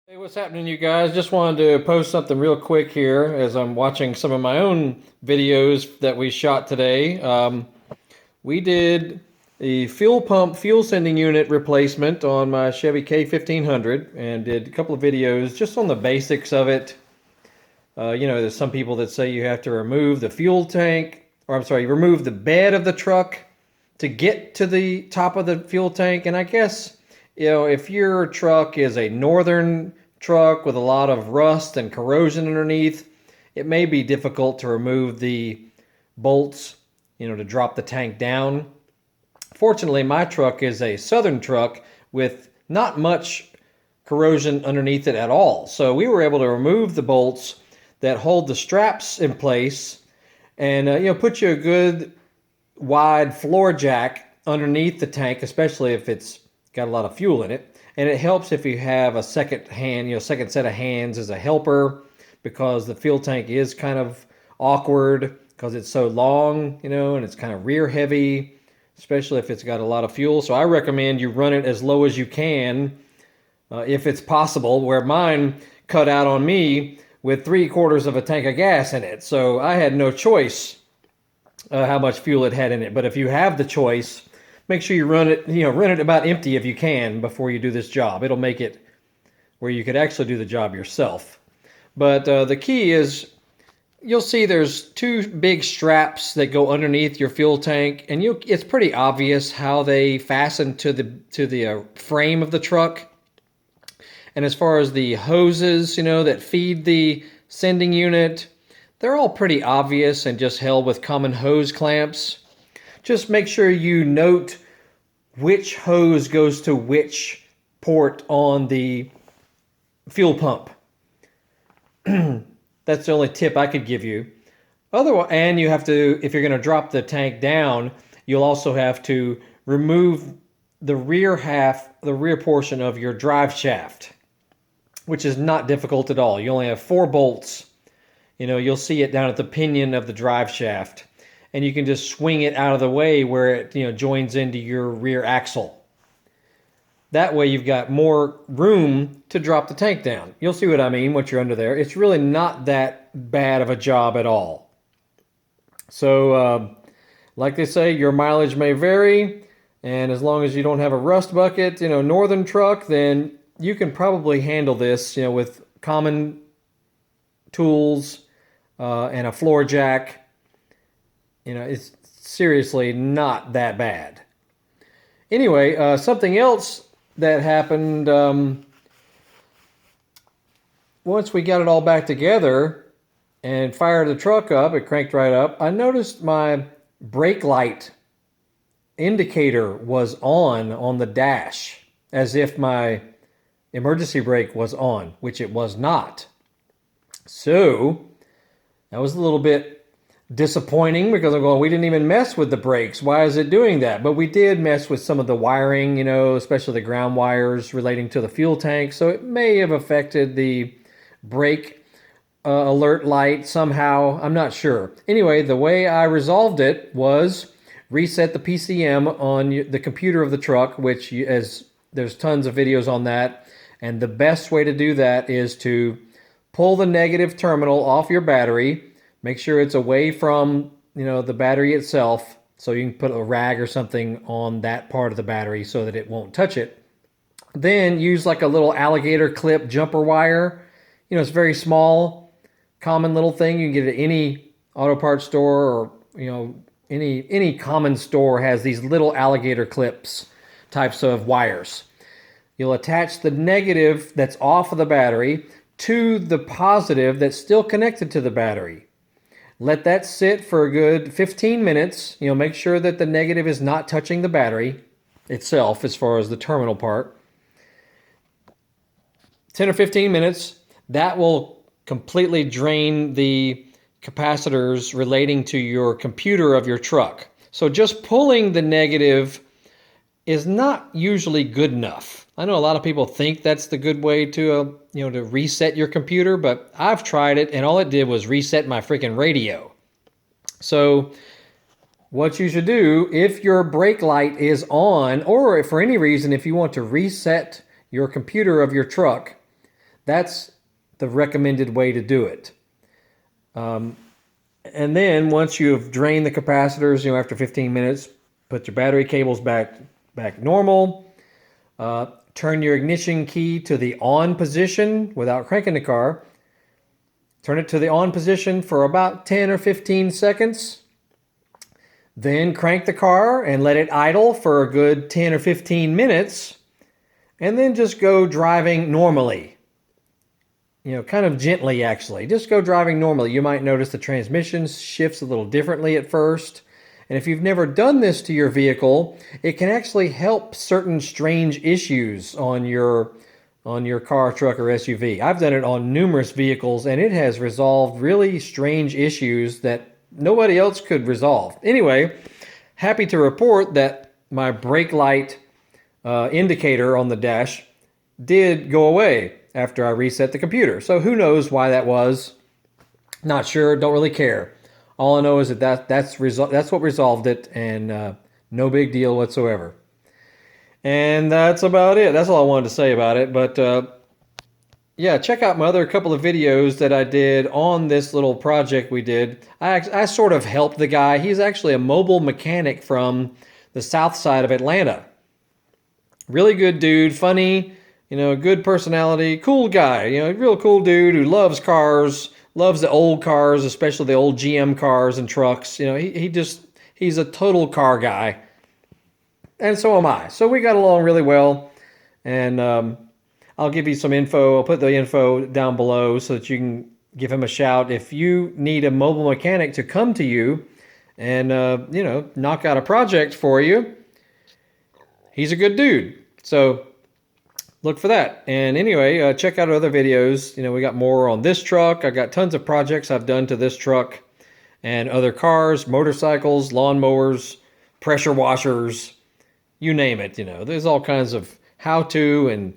Hey, what's happening, you guys? Just wanted to post something real quick here as I'm watching some of my own videos that we shot today. We did a fuel pump fuel sending unit replacement on my Chevy K1500 and did a couple of videos just on the basics of it. There's some people that say you have to remove the fuel tank, or I'm sorry, remove the bed of the truck to get to the top of the fuel tank. And I guess, if your truck is a northern truck with a lot of rust and corrosion underneath, it may be difficult to remove the bolts, to drop the tank down. Fortunately, my truck is a southern truck with not much corrosion underneath it at all. So we were able to remove the bolts that hold the straps in place and put you a good wide floor jack underneath the tank, especially if it's got a lot of fuel in it. And it helps if you have a second hand, second set of hands as a helper, because the fuel tank is kind of awkward because it's so long, and it's kind of rear heavy, especially if it's got a lot of fuel. So I recommend you run it as low as you can, if it's possible, where mine cut out on me with 3/4 of a tank of gas in it. So I had no choice how much fuel it had in it. But if you have the choice, make sure you run it about empty if you can before you do this job. It'll make it where you could actually do the job yourself. But the key is, you'll see there's two big straps that go underneath your fuel tank, and it's pretty obvious how they fasten to the frame of the truck. And as far as the hoses, that feed the sending unit, they're all pretty obvious and just held with common hose clamps. Just make sure you note which hose goes to which port on the fuel pump. That's the only tip I could give you. Otherwise, and you have to, if you're going to drop the tank down, you'll also have to remove the rear portion of your drive shaft, which is not difficult at all. You only have 4 bolts. You'll see it down at the pinion of the drive shaft, and you can just swing it out of the way where it joins into your rear axle. That way you've got more room to drop the tank down. You'll see what I mean once you're under there. It's really not that bad of a job at all. So like they say, your mileage may vary, and as long as you don't have a rust bucket, northern truck, then you can probably handle this, with common tools and a floor jack. It's seriously not that bad. Anyway, something else that happened once we got it all back together and fired the truck up, it cranked right up. I noticed my brake light indicator was on the dash, as if my emergency brake was on, which it was not. So that was a little bit disappointing, because I'm going, we didn't even mess with the brakes. Why is it doing that? But we did mess with some of the wiring, especially the ground wires relating to the fuel tank. So it may have affected the brake alert light somehow. I'm not sure. Anyway, the way I resolved it was reset the PCM on the computer of the truck, which, as there's tons of videos on that. And the best way to do that is to pull the negative terminal off your battery. Make sure it's away from, the battery itself, so you can put a rag or something on that part of the battery so that it won't touch it. Then use like a little alligator clip jumper wire. It's very small, common little thing. You can get it at any auto parts store, or, any common store has these little alligator clips types of wires. You'll attach the negative that's off of the battery to the positive that's still connected to the battery. Let that sit for a good 15 minutes. Make sure that the negative is not touching the battery itself as far as the terminal part. 10 or 15 minutes. That will completely drain the capacitors relating to your computer of your truck. So just pulling the negative is not usually good enough. I know a lot of people think that's the good way to, to reset your computer, but I've tried it, and all it did was reset my freaking radio. So what you should do, if your brake light is on, or if for any reason, if you want to reset your computer of your truck, That's the recommended way to do it. And then once you've drained the capacitors, after 15 minutes, put your battery cables back normal. Turn your ignition key to the on position without cranking the car. Turn it to the on position for about 10 or 15 seconds. Then crank the car and let it idle for a good 10 or 15 minutes. And then just go driving normally. Kind of gently actually. Just go driving normally. You might notice the transmission shifts a little differently at first. And if you've never done this to your vehicle, it can actually help certain strange issues on your car, truck, or SUV. I've done it on numerous vehicles, and it has resolved really strange issues that nobody else could resolve. Anyway, happy to report that my brake light indicator on the dash did go away after I reset the computer. So who knows why that was? Not sure, don't really care. All I know is that's what resolved it, and no big deal whatsoever. And that's about it. That's all I wanted to say about it. But yeah, check out my other couple of videos that I did on this little project we did. I sort of helped the guy. He's actually a mobile mechanic from the south side of Atlanta. Really good dude, funny, good personality, cool guy, real cool dude who loves cars, loves the old cars, especially the old GM cars and trucks. He's a total car guy. And so am I. So we got along really well. And I'll give you some info. I'll put the info down below so that you can give him a shout if you need a mobile mechanic to come to you and, knock out a project for you. He's a good dude. So look for that. And anyway, check out other videos. We got more on this truck. I got tons of projects I've done to this truck and other cars, motorcycles, lawnmowers, pressure washers, you name it. There's all kinds of how-to and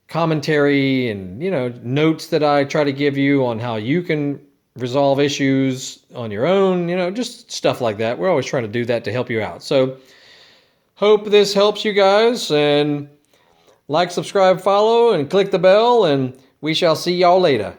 commentary and, notes that I try to give you on how you can resolve issues on your own, just stuff like that. We're always trying to do that to help you out. So hope this helps you guys, and like, subscribe, follow, and click the bell, and we shall see y'all later.